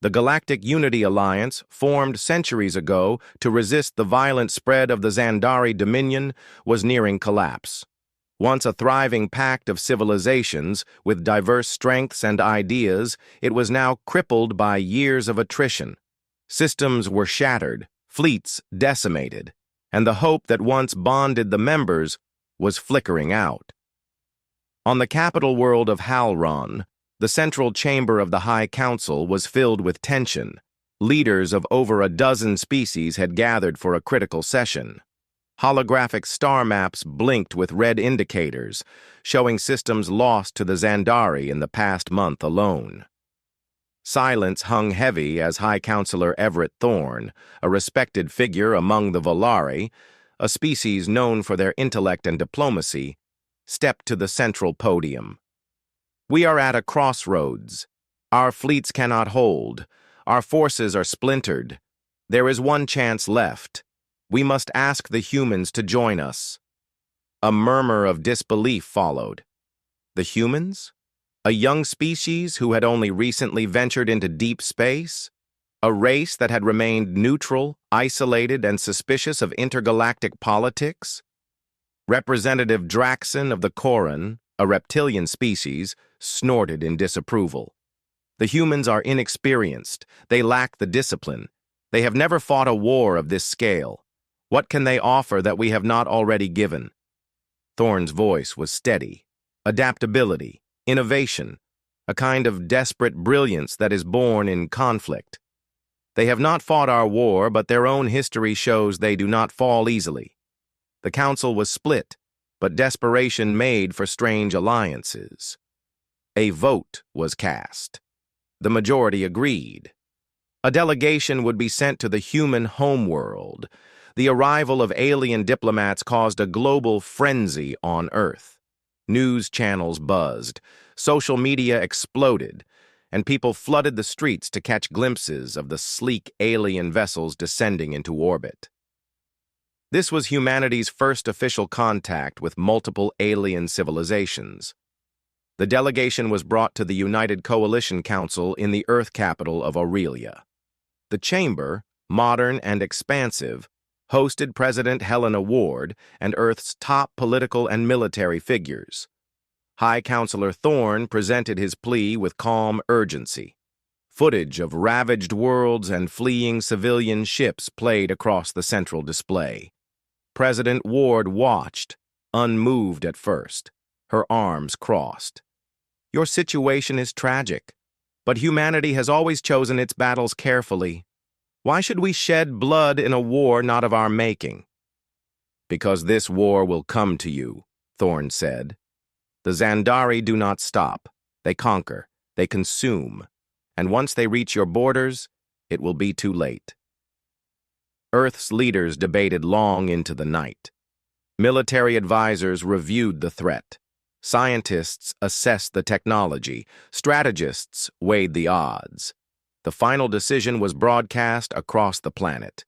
The Galactic Unity Alliance, formed centuries ago to resist the violent spread of the Xandari Dominion, was nearing collapse. Once a thriving pact of civilizations with diverse strengths and ideas, it was now crippled by years of attrition. Systems were shattered, fleets decimated, and the hope that once bonded the members was flickering out. On the capital world of Halron, the central chamber of the High Council was filled with tension. Leaders of over a dozen species had gathered for a critical session. Holographic star maps blinked with red indicators, showing systems lost to the Xandari in the past month alone. Silence hung heavy as High Counselor Everett Thorne, a respected figure among the Volari, a species known for their intellect and diplomacy, stepped to the central podium. "We are at a crossroads. Our fleets cannot hold. Our forces are splintered. There is one chance left. We must ask the humans to join us." A murmur of disbelief followed. The humans? A young species who had only recently ventured into deep space? A race that had remained neutral, isolated, and suspicious of intergalactic politics? Representative Draxon of the Koran, a reptilian species, snorted in disapproval. "The humans are inexperienced. They lack the discipline. They have never fought a war of this scale. What can they offer that we have not already given?" Thorne's voice was steady. Adaptability, innovation, a kind of desperate brilliance that is born in conflict. They have not fought our war, but their own history shows they do not fall easily. The council was split, but desperation made for strange alliances. A vote was cast. The majority agreed. A delegation would be sent to the human homeworld. The arrival of alien diplomats caused a global frenzy on Earth. News channels buzzed, social media exploded, and people flooded the streets to catch glimpses of the sleek alien vessels descending into orbit. This was humanity's first official contact with multiple alien civilizations. The delegation was brought to the United Coalition Council in the Earth capital of Aurelia. The chamber, modern and expansive, hosted President Helena Ward and Earth's top political and military figures. High Counselor Thorne presented his plea with calm urgency. Footage of ravaged worlds and fleeing civilian ships played across the central display. President Ward watched, unmoved at first, her arms crossed. "Your situation is tragic, but humanity has always chosen its battles carefully. Why should we shed blood in a war not of our making?" "Because this war will come to you," Thorne said. "The Xandari do not stop. They conquer, they consume, and once they reach your borders, it will be too late." Earth's leaders debated long into the night. Military advisors reviewed the threat. Scientists assessed the technology. Strategists weighed the odds. The final decision was broadcast across the planet.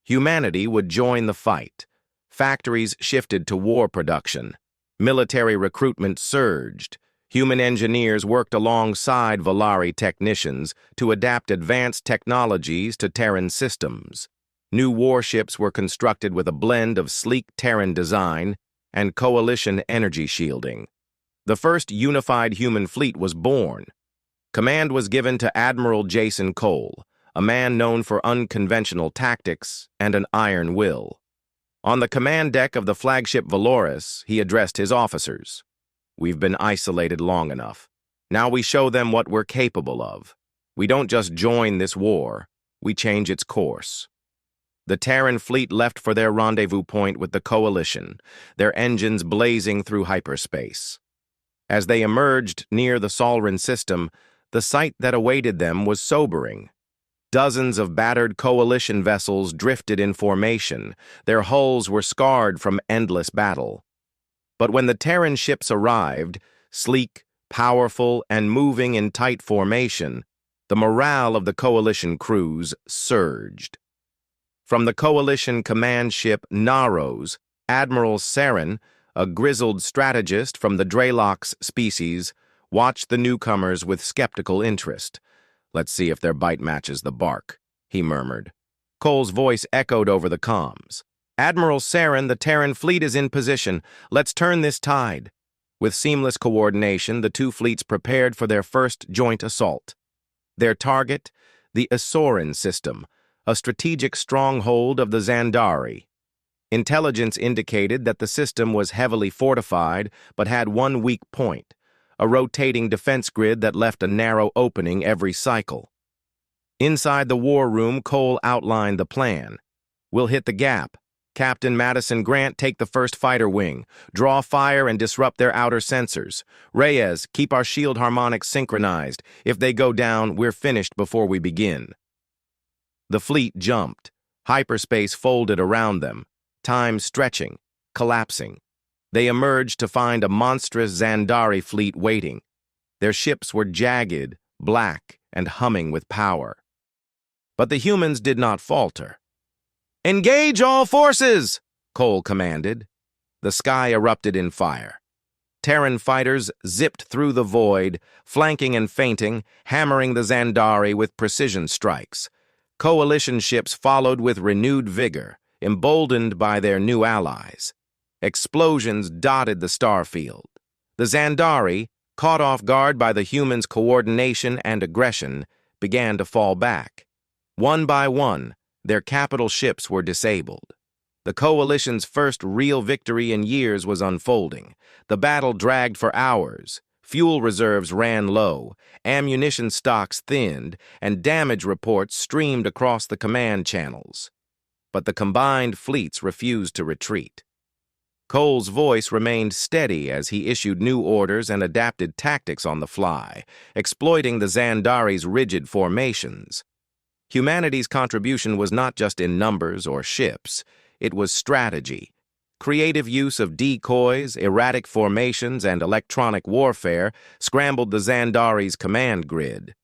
Humanity would join the fight. Factories shifted to war production. Military recruitment surged. Human engineers worked alongside Volari technicians to adapt advanced technologies to Terran systems. New warships were constructed with a blend of sleek Terran design and coalition energy shielding. The first unified human fleet was born. Command was given to Admiral Jason Cole, a man known for unconventional tactics and an iron will. On the command deck of the flagship Valorous, he addressed his officers. "We've been isolated long enough. Now we show them what we're capable of. We don't just join this war, we change its course." The Terran fleet left for their rendezvous point with the Coalition, their engines blazing through hyperspace. As they emerged near the Solrin system, the sight that awaited them was sobering. Dozens of battered Coalition vessels drifted in formation. Their hulls were scarred from endless battle. But when the Terran ships arrived, sleek, powerful, and moving in tight formation, the morale of the Coalition crews surged. From the Coalition command ship Naros, Admiral Saren, a grizzled strategist from the Dralox species, watched the newcomers with skeptical interest. Let's see if their bite matches the bark, he murmured. Cole's voice echoed over the comms. Admiral Saren, the Terran fleet is in position. Let's turn this tide. With seamless coordination, the two fleets prepared for their first joint assault. Their target? The Asoran system, a strategic stronghold of the Zandari. Intelligence indicated that the system was heavily fortified but had one weak point, a rotating defense grid that left a narrow opening every cycle. Inside the war room, Cole outlined the plan. We'll hit the gap. Captain Madison Grant, take the first fighter wing. Draw fire and disrupt their outer sensors. Reyes, keep our shield harmonics synchronized. If they go down, we're finished before we begin. The fleet jumped. Hyperspace folded around them. Time stretching, collapsing. They emerged to find a monstrous Zandari fleet waiting. Their ships were jagged, black, and humming with power. But the humans did not falter. "Engage all forces!" Cole commanded. The sky erupted in fire. Terran fighters zipped through the void, flanking and feinting, hammering the Zandari with precision strikes. Coalition ships followed with renewed vigor, emboldened by their new allies. Explosions dotted the starfield. The Zandari, caught off guard by the humans' coordination and aggression, began to fall back. One by one, their capital ships were disabled. The Coalition's first real victory in years was unfolding. The battle dragged for hours. Fuel reserves ran low, ammunition stocks thinned, and damage reports streamed across the command channels. But the combined fleets refused to retreat. Cole's voice remained steady as he issued new orders and adapted tactics on the fly, exploiting the Zandari's rigid formations. Humanity's contribution was not just in numbers or ships, it was strategy. Creative use of decoys, erratic formations, and electronic warfare scrambled the Zandari's command grid.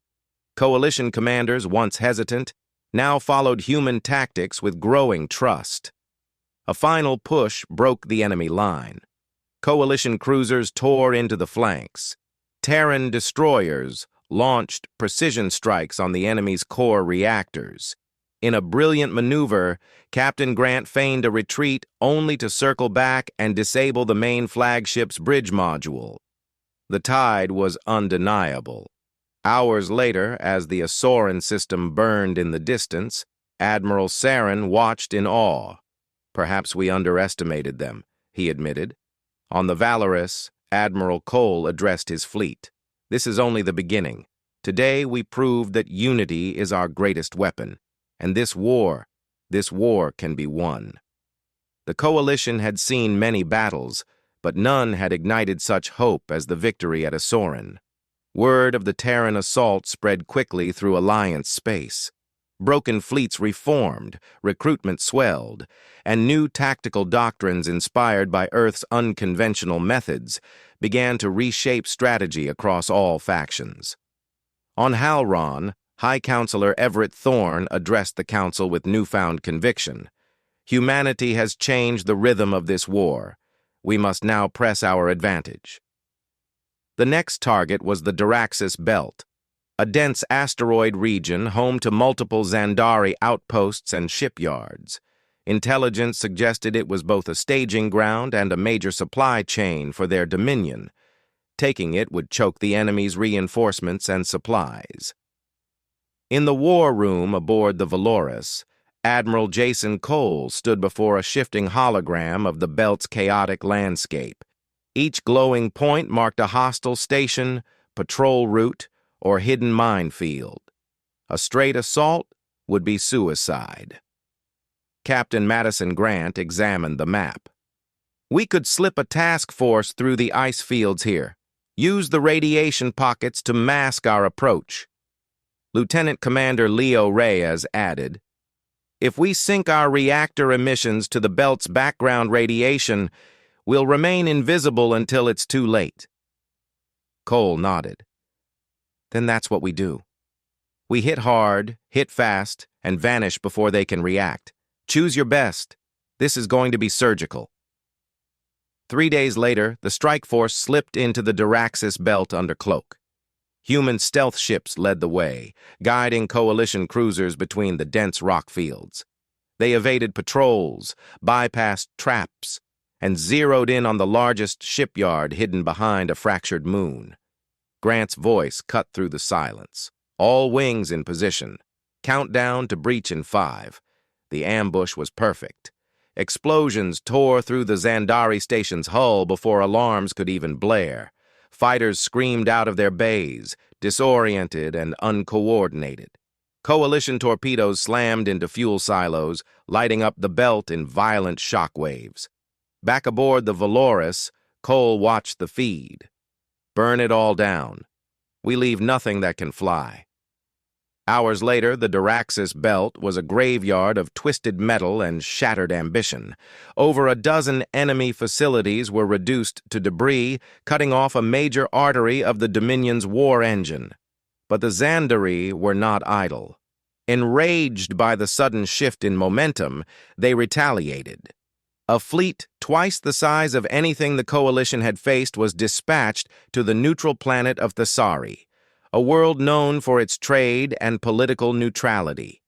Coalition commanders, once hesitant, now followed human tactics with growing trust. A final push broke the enemy line. Coalition cruisers tore into the flanks. Terran destroyers launched precision strikes on the enemy's core reactors. In a brilliant maneuver, Captain Grant feigned a retreat only to circle back and disable the main flagship's bridge module. The tide was undeniable. Hours later, as the Asoran system burned in the distance, Admiral Saren watched in awe. "Perhaps we underestimated them," he admitted. On the Valorous, Admiral Cole addressed his fleet. "This is only the beginning. Today we proved that unity is our greatest weapon, and this war can be won." The Coalition had seen many battles, but none had ignited such hope as the victory at Asoran. Word of the Terran assault spread quickly through Alliance space. Broken fleets reformed, recruitment swelled, and new tactical doctrines inspired by Earth's unconventional methods began to reshape strategy across all factions. On Halron, High Counselor Everett Thorne addressed the Council with newfound conviction. "Humanity has changed the rhythm of this war. We must now press our advantage." The next target was the Duraxis Belt, a dense asteroid region home to multiple Zandari outposts and shipyards. Intelligence suggested it was both a staging ground and a major supply chain for their dominion. Taking it would choke the enemy's reinforcements and supplies. In the war room aboard the Valorous, Admiral Jason Cole stood before a shifting hologram of the belt's chaotic landscape. Each glowing point marked a hostile station, patrol route, or hidden minefield. A straight assault would be suicide. Captain Madison Grant examined the map. "We could slip a task force through the ice fields here. Use the radiation pockets to mask our approach." Lieutenant Commander Leo Reyes added, "If we sync our reactor emissions to the belt's background radiation, we'll remain invisible until it's too late." Cole nodded. "Then that's what we do. We hit hard, hit fast, and vanish before they can react. Choose your best. This is going to be surgical." 3 days later, the strike force slipped into the Duraxis belt under cloak. Human stealth ships led the way, guiding coalition cruisers between the dense rock fields. They evaded patrols, bypassed traps, and zeroed in on the largest shipyard hidden behind a fractured moon. Grant's voice cut through the silence. All wings in position. Countdown to breach in 5. The ambush was perfect. Explosions tore through the Zandari station's hull before alarms could even blare. Fighters screamed out of their bays, disoriented and uncoordinated. Coalition torpedoes slammed into fuel silos, lighting up the belt in violent shock waves. Back aboard the Relentless, Cole watched the feed. Burn it all down. We leave nothing that can fly. Hours later, the Duraxis belt was a graveyard of twisted metal and shattered ambition. Over a dozen enemy facilities were reduced to debris, cutting off a major artery of the Dominion's war engine. But the Zandari were not idle. Enraged by the sudden shift in momentum, they retaliated. A fleet twice the size of anything the Coalition had faced was dispatched to the neutral planet of Thesari, a world known for its trade and political neutrality.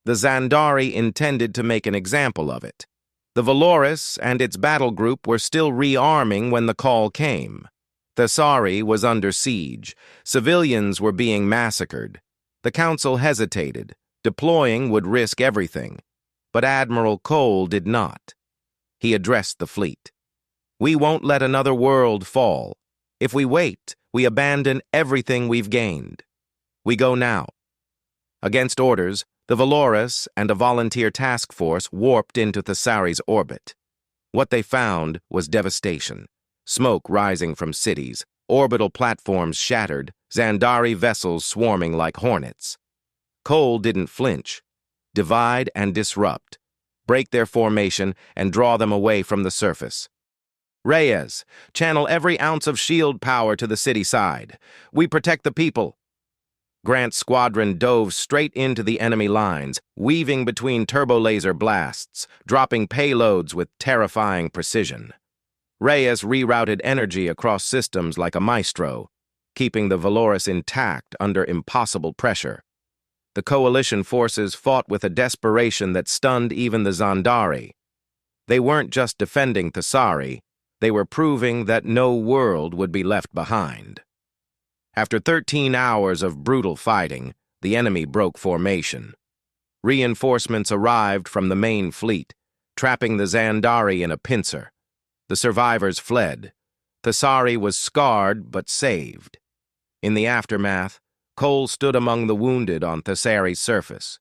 The Zandari intended to make an example of it. The Relentless and its battle group were still rearming when the call came. Thesari was under siege. Civilians were being massacred. The Council hesitated. Deploying would risk everything. But Admiral Cole did not. He addressed the fleet. We won't let another world fall. If we wait, we abandon everything we've gained. We go now. Against orders, the Relentless and a volunteer task force warped into Thesari's orbit. What they found was devastation. Smoke rising from cities, orbital platforms shattered, Zandari vessels swarming like hornets. Cole didn't flinch. Divide and disrupt. Break their formation and draw them away from the surface. Reyes, channel every ounce of shield power to the city side. We protect the people. Grant's squadron dove straight into the enemy lines, weaving between turbolaser blasts, dropping payloads with terrifying precision. Reyes rerouted energy across systems like a maestro, keeping the Relentless intact under impossible pressure. The Coalition forces fought with a desperation that stunned even the Zandari. They weren't just defending Thesari, they were proving that no world would be left behind. After 13 hours of brutal fighting, the enemy broke formation. Reinforcements arrived from the main fleet, trapping the Zandari in a pincer. The survivors fled. Thesari was scarred but saved. In the aftermath, Cole stood among the wounded on Thesari's surface.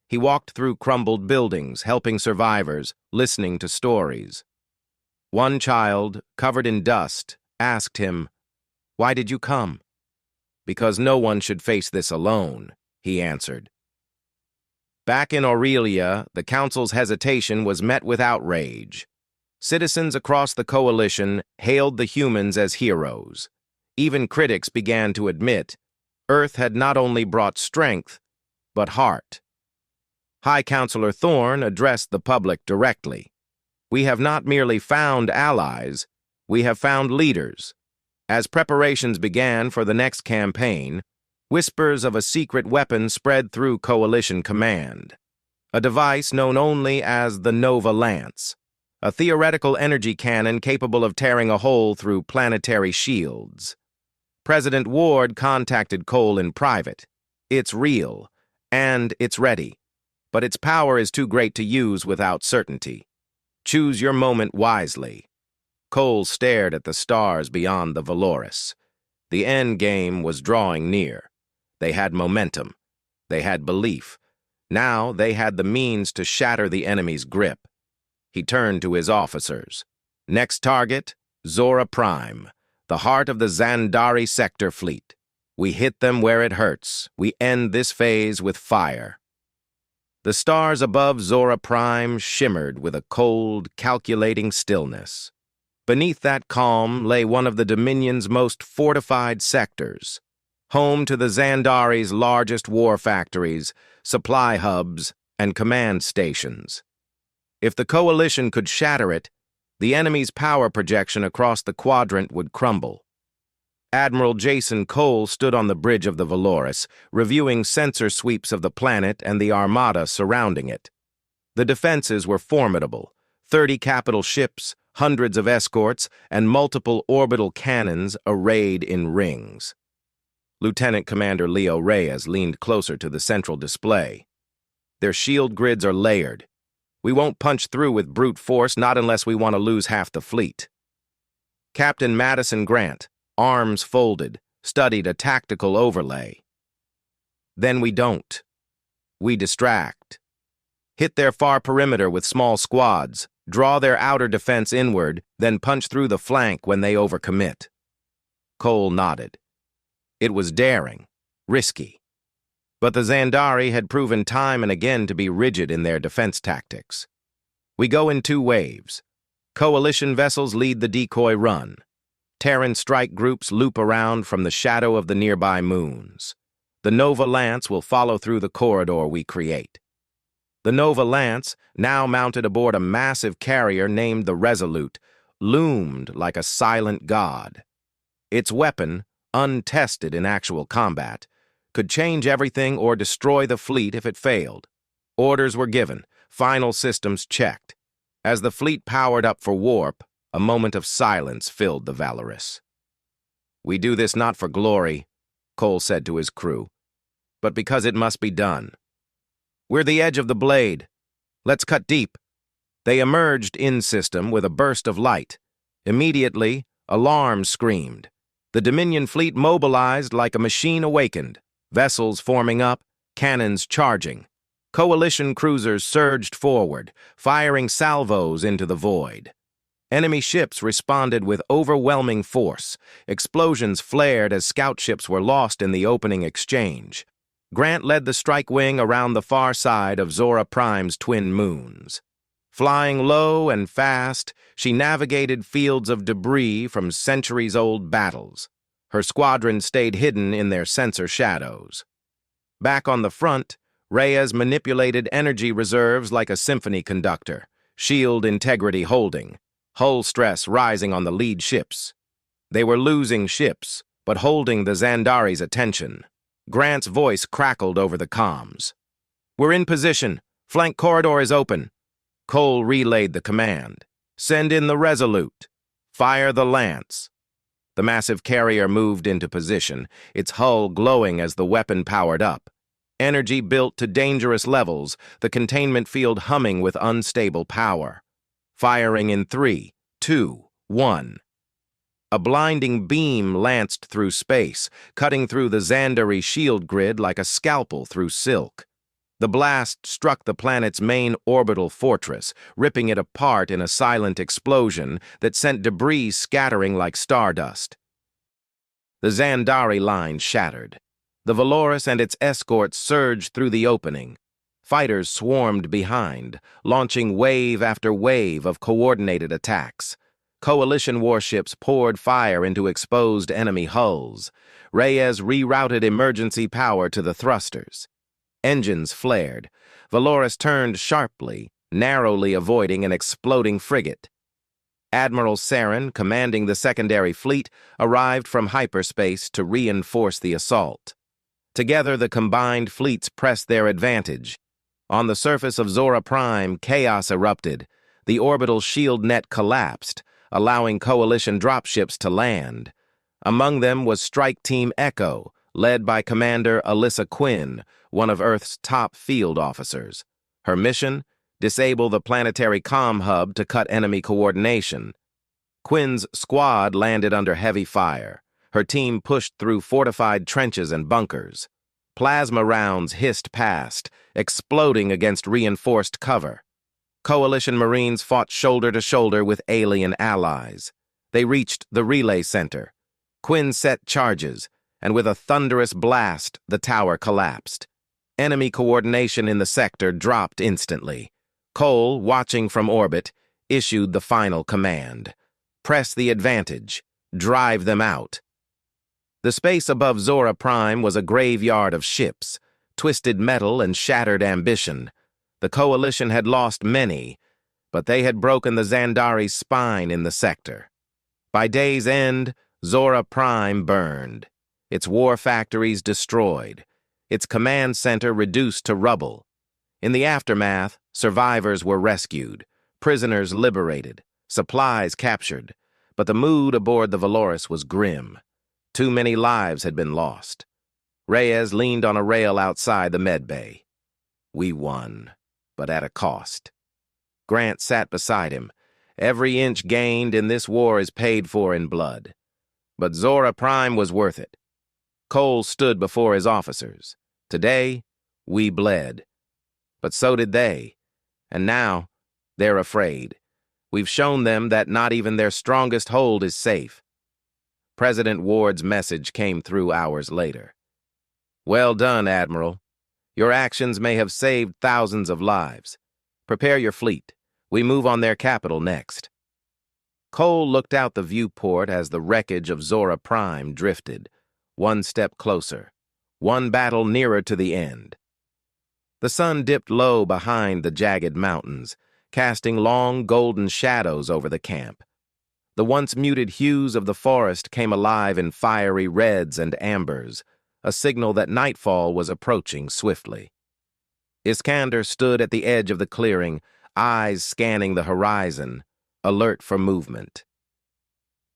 He walked through crumbled buildings, helping survivors, listening to stories. One child, covered in dust, asked him, "Why did you come?" "Because no one should face this alone," he answered. Back in Aurelia, the Council's hesitation was met with outrage. Citizens across the Coalition hailed the humans as heroes. Even critics began to admit Earth had not only brought strength, but heart. High Counselor Thorne addressed the public directly. We have not merely found allies, we have found leaders. As preparations began for the next campaign, whispers of a secret weapon spread through Coalition command. A device known only as the Nova Lance, a theoretical energy cannon capable of tearing a hole through planetary shields. President Ward contacted Cole in private. It's real, and it's ready. But its power is too great to use without certainty. Choose your moment wisely. Cole stared at the stars beyond the Relentless. The end game was drawing near. They had momentum. They had belief. Now they had the means to shatter the enemy's grip. He turned to his officers. Next target, Zora Prime, the heart of the Zandari sector fleet. We hit them where it hurts. We end this phase with fire. The stars above Zora Prime shimmered with a cold, calculating stillness. Beneath that calm lay one of the Dominion's most fortified sectors, home to the Zandari's largest war factories, supply hubs, and command stations. If the Coalition could shatter it, the enemy's power projection across the quadrant would crumble. Admiral Jason Cole stood on the bridge of the Valorous, reviewing sensor sweeps of the planet and the armada surrounding it. The defenses were formidable: 30 capital ships, hundreds of escorts, and multiple orbital cannons arrayed in rings. Lieutenant Commander Leo Reyes leaned closer to the central display. Their shield grids are layered. We won't punch through with brute force, not unless we want to lose half the fleet. Captain Madison Grant, arms folded, studied a tactical overlay. Then we don't. We distract. Hit their far perimeter with small squads, draw their outer defense inward, then punch through the flank when they overcommit. Cole nodded. It was daring, risky. But the Zandari had proven time and again to be rigid in their defense tactics. We go in 2 waves. Coalition vessels lead the decoy run. Terran strike groups loop around from the shadow of the nearby moons. The Nova Lance will follow through the corridor we create. The Nova Lance, now mounted aboard a massive carrier named the Resolute, loomed like a silent god. Its weapon, untested in actual combat, could change everything or destroy the fleet if it failed. Orders were given, final systems checked. As the fleet powered up for warp, a moment of silence filled the Valorous. "We do this not for glory," Cole said to his crew, "but because it must be done. We're the edge of the blade. Let's cut deep." They emerged in-system with a burst of light. Immediately, alarms screamed. The Dominion fleet mobilized like a machine awakened. Vessels forming up, cannons charging. Coalition cruisers surged forward, firing salvos into the void. Enemy ships responded with overwhelming force. Explosions flared as scout ships were lost in the opening exchange. Grant led the strike wing around the far side of Zora Prime's twin moons. Flying low and fast, she navigated fields of debris from centuries-old battles. Her squadron stayed hidden in their sensor shadows. Back on the front, Reyes manipulated energy reserves like a symphony conductor, shield integrity holding, hull stress rising on the lead ships. They were losing ships, but holding the Zandari's attention. Grant's voice crackled over the comms. "We're in position. Flank corridor is open." Cole relayed the command. "Send in the Resolute. Fire the Lance." The massive carrier moved into position, its hull glowing as the weapon powered up. Energy built to dangerous levels, the containment field humming with unstable power. Firing in 3, 2, 1. A blinding beam lanced through space, cutting through the Zandari shield grid like a scalpel through silk. The blast struck the planet's main orbital fortress, ripping it apart in a silent explosion that sent debris scattering like stardust. The Zandari line shattered. The Valorous and its escorts surged through the opening. Fighters swarmed behind, launching wave after wave of coordinated attacks. Coalition warships poured fire into exposed enemy hulls. Reyes rerouted emergency power to the thrusters. Engines flared. Valorous turned sharply, narrowly avoiding an exploding frigate. Admiral Saren, commanding the secondary fleet, arrived from hyperspace to reinforce the assault. Together, the combined fleets pressed their advantage. On the surface of Zora Prime, chaos erupted. The orbital shield net collapsed, allowing Coalition dropships to land. Among them was Strike Team Echo, led by Commander Alyssa Quinn, one of Earth's top field officers. Her mission? Disable the planetary comm hub to cut enemy coordination. Quinn's squad landed under heavy fire. Her team pushed through fortified trenches and bunkers. Plasma rounds hissed past, exploding against reinforced cover. Coalition Marines fought shoulder to shoulder with alien allies. They reached the relay center. Quinn set charges, and with a thunderous blast, the tower collapsed. Enemy coordination in the sector dropped instantly. Cole, watching from orbit, issued the final command. Press the advantage. Drive them out. The space above Zora Prime was a graveyard of ships, twisted metal and shattered ambition. The Coalition had lost many, but they had broken the Zandari's spine in the sector. By day's end, Zora Prime burned, its war factories destroyed, its command center reduced to rubble. In the aftermath, survivors were rescued, prisoners liberated, supplies captured, but the mood aboard the Valorous was grim. Too many lives had been lost. Reyes leaned on a rail outside the medbay. We won, but at a cost. Grant sat beside him. Every inch gained in this war is paid for in blood. But Zora Prime was worth it. Cole stood before his officers. Today, we bled. But so did they. And now, they're afraid. We've shown them that not even their strongest hold is safe. President Ward's message came through hours later. Well done, Admiral. Your actions may have saved thousands of lives. Prepare your fleet. We move on their capital next. Cole looked out the viewport as the wreckage of Zora Prime drifted, one step closer, one battle nearer to the end. The sun dipped low behind the jagged mountains, casting long golden shadows over the camp. The once muted hues of the forest came alive in fiery reds and ambers, a signal that nightfall was approaching swiftly. Iskander stood at the edge of the clearing, eyes scanning the horizon, alert for movement.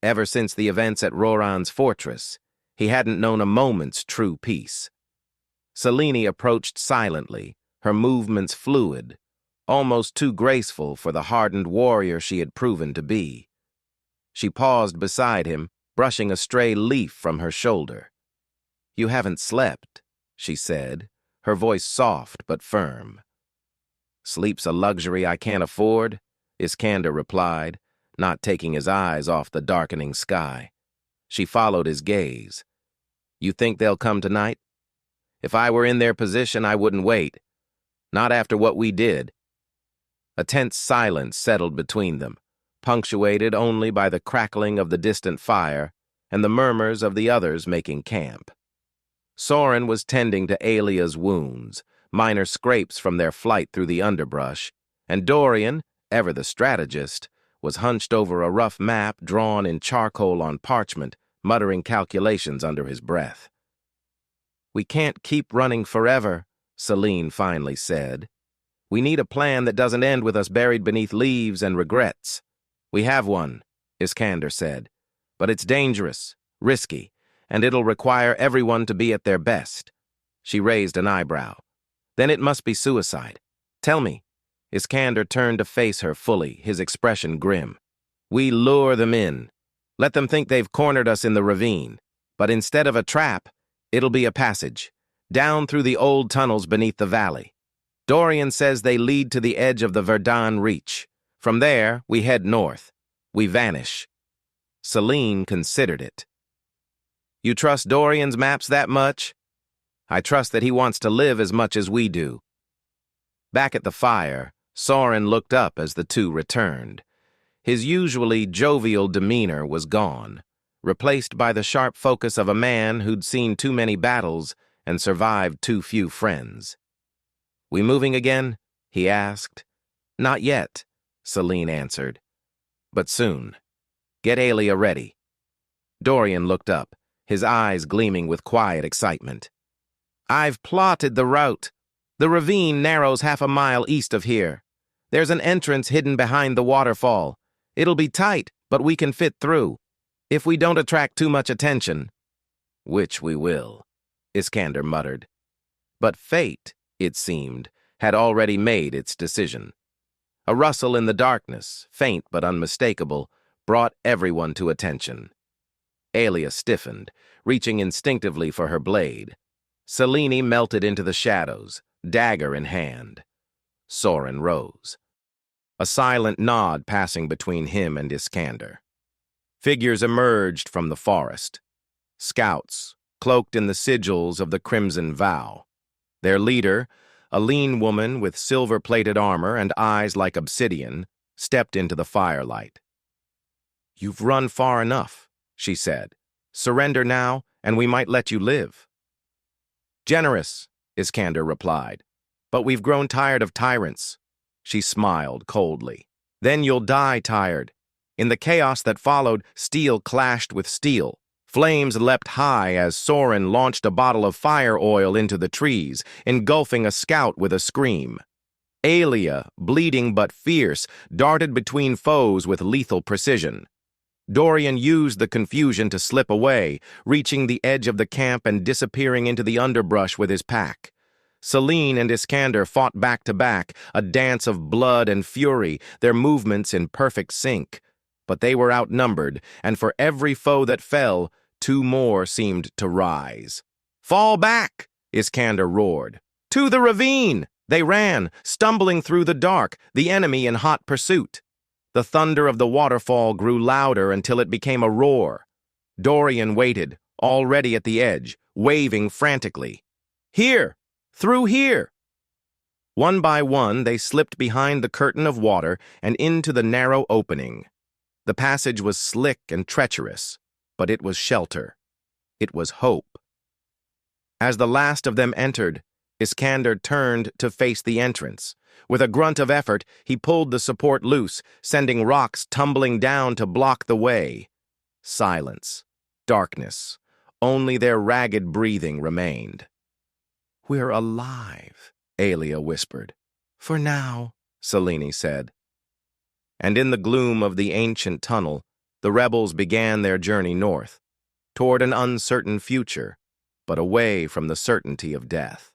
Ever since the events at Roran's fortress, he hadn't known a moment's true peace. Selene approached silently, her movements fluid, almost too graceful for the hardened warrior she had proven to be. She paused beside him, brushing a stray leaf from her shoulder. "You haven't slept," she said, her voice soft but firm. "Sleep's a luxury I can't afford," Iskander replied, not taking his eyes off the darkening sky. She followed his gaze. "You think they'll come tonight? If I were in their position, I wouldn't wait. Not after what we did." A tense silence settled between them, punctuated only by the crackling of the distant fire and the murmurs of the others making camp. Soren was tending to Alia's wounds, minor scrapes from their flight through the underbrush, and Dorian, ever the strategist, was hunched over a rough map drawn in charcoal on parchment, muttering calculations under his breath. "We can't keep running forever," Selene finally said. "We need a plan that doesn't end with us buried beneath leaves and regrets." "We have one," Iskander said, "but it's dangerous, risky, and it'll require everyone to be at their best." She raised an eyebrow. "Then it must be suicide. Tell me." Iskander turned to face her fully, his expression grim. "We lure them in. Let them think they've cornered us in the ravine. But instead of a trap, it'll be a passage, down through the old tunnels beneath the valley. Dorian says they lead to the edge of the Verdun Reach. From there, we head north. We vanish." Selene considered it. "You trust Dorian's maps that much?" "I trust that he wants to live as much as we do." Back at the fire, Soren looked up as the two returned. His usually jovial demeanor was gone, replaced by the sharp focus of a man who'd seen too many battles and survived too few friends. "We moving again?" he asked. "Not yet," Selene answered. "But soon. Get Alia ready." Dorian looked up, his eyes gleaming with quiet excitement. "I've plotted the route. The ravine narrows half a mile east of here. There's an entrance hidden behind the waterfall. It'll be tight, but we can fit through, if we don't attract too much attention." "Which we will," Iskander muttered. But fate, it seemed, had already made its decision. A rustle in the darkness, faint but unmistakable, brought everyone to attention. Alia stiffened, reaching instinctively for her blade. Selene melted into the shadows, dagger in hand. Soren rose. A silent nod passing between him and Iskander. Figures emerged from the forest. Scouts, cloaked in the sigils of the Crimson Vow. Their leader, a lean woman with silver-plated armor and eyes like obsidian, stepped into the firelight. "You've run far enough," she said. "Surrender now, and we might let you live." "Generous," Iskander replied. "But we've grown tired of tyrants." She smiled coldly. "Then you'll die tired. In the chaos that followed, steel clashed with steel. Flames leapt high as Soren launched a bottle of fire oil into the trees, engulfing a scout with a scream. Alia, bleeding but fierce, darted between foes with lethal precision. Dorian used the confusion to slip away, reaching the edge of the camp and disappearing into the underbrush with his pack. Selene and Iskander fought back to back, a dance of blood and fury, their movements in perfect sync. But they were outnumbered, and for every foe that fell, 2 more seemed to rise. "Fall back!" Iskander roared. "To the ravine!" They ran, stumbling through the dark, the enemy in hot pursuit. The thunder of the waterfall grew louder until it became a roar. Dorian waited, already at the edge, waving frantically. "Here! Through here!" One by one, they slipped behind the curtain of water and into the narrow opening. The passage was slick and treacherous, but it was shelter. It was hope. As the last of them entered, Iskander turned to face the entrance. With a grunt of effort, he pulled the support loose, sending rocks tumbling down to block the way. Silence. Darkness. Only their ragged breathing remained. "We're alive," Alia whispered. "For now," Selene said. And in the gloom of the ancient tunnel, the rebels began their journey north, toward an uncertain future, but away from the certainty of death.